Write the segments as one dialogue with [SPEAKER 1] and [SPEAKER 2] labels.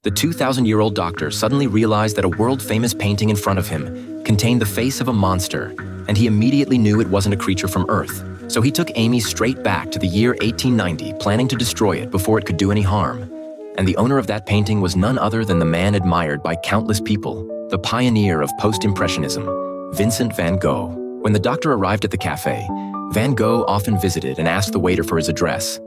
[SPEAKER 1] The 2,000-year-old doctor suddenly realized that a world-famous painting in front of him contained the face of a monster, and he immediately knew it wasn't a creature from Earth. So he took Amy straight back to the year 1890, planning to destroy it before it could do any harm. And the owner of that painting was none other than the man admired by countless people, the pioneer of post-impressionism, Vincent van Gogh. When the doctor arrived at the cafe, Van Gogh often visited and asked the waiter for his address.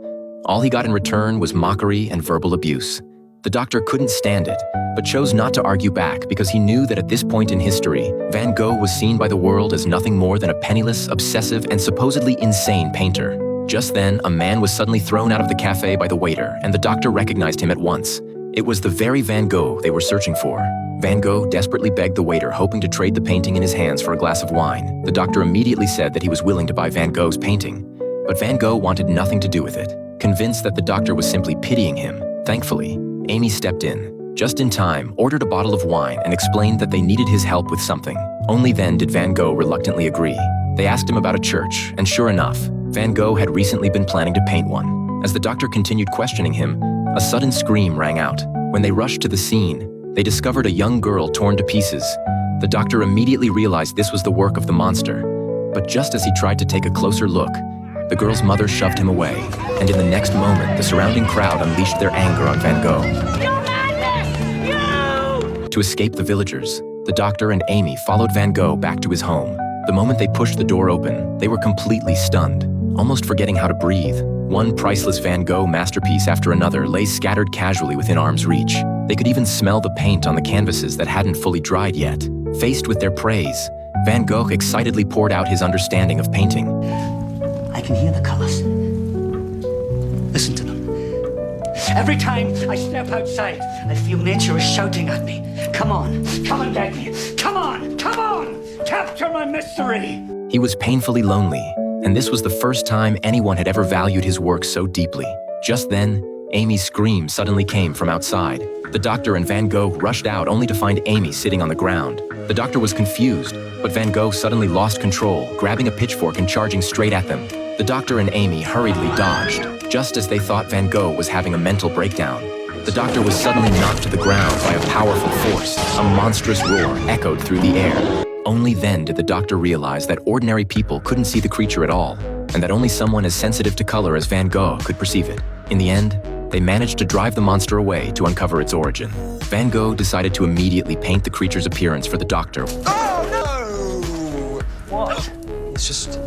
[SPEAKER 1] All he got in return was mockery and verbal abuse. The doctor couldn't stand it, but chose not to argue back because he knew that at this point in history, Van Gogh was seen by the world as nothing more than a penniless, obsessive, and supposedly insane painter. Just then, a man was suddenly thrown out of the cafe by the waiter, and the doctor recognized him at once. It was the very Van Gogh they were searching for. Van Gogh desperately begged the waiter, hoping to trade the painting in his hands for a glass of wine. The doctor immediately said that he was willing to buy Van Gogh's painting, but Van Gogh wanted nothing to do with it. Convinced that the doctor was simply pitying him, thankfully, Amy stepped in, just in time, ordered a bottle of wine, and explained that they needed his help with something. Only then did Van Gogh reluctantly agree. They asked him about a church, and sure enough, Van Gogh had recently been planning to paint one. As the doctor continued questioning him, a sudden scream rang out. When they rushed to the scene, they discovered a young girl torn to pieces. The doctor immediately realized this was the work of the monster, but just as he tried to take a closer look, the girl's mother shoved him away, and in the next moment, the surrounding crowd unleashed their anger on Van Gogh.
[SPEAKER 2] You madness! You!
[SPEAKER 1] To escape the villagers, the doctor and Amy followed Van Gogh back to his home. The moment they pushed the door open, they were completely stunned, almost forgetting how to breathe. One priceless Van Gogh masterpiece after another lay scattered casually within arm's reach. They could even smell the paint on the canvases that hadn't fully dried yet. Faced with their praise, Van Gogh excitedly poured out his understanding of painting.
[SPEAKER 3] I can hear the colors. Listen to them. Every time I step outside, I feel nature is shouting at me. Come on, come and get me. Come on, capture my mystery.
[SPEAKER 1] He was painfully lonely, and this was the first time anyone had ever valued his work so deeply. Just then, Amy's scream suddenly came from outside. The doctor and Van Gogh rushed out only to find Amy sitting on the ground. The doctor was confused, but Van Gogh suddenly lost control, grabbing a pitchfork and charging straight at them. The doctor and Amy hurriedly dodged, just as they thought Van Gogh was having a mental breakdown. The doctor was suddenly knocked to the ground by a powerful force. A monstrous roar echoed through the air. Only then did the doctor realize that ordinary people couldn't see the creature at all, and that only someone as sensitive to color as Van Gogh could perceive it. In the end, they managed to drive the monster away to uncover its origin. Van Gogh decided to immediately paint the creature's appearance for the doctor.
[SPEAKER 4] Oh, no!
[SPEAKER 3] What?
[SPEAKER 4] It's just,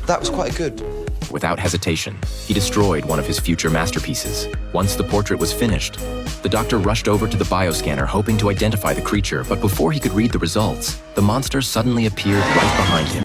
[SPEAKER 4] that was quite good.
[SPEAKER 1] Without hesitation, he destroyed one of his future masterpieces. Once the portrait was finished, the doctor rushed over to the bioscanner hoping to identify the creature, but before he could read the results, the monster suddenly appeared right behind him.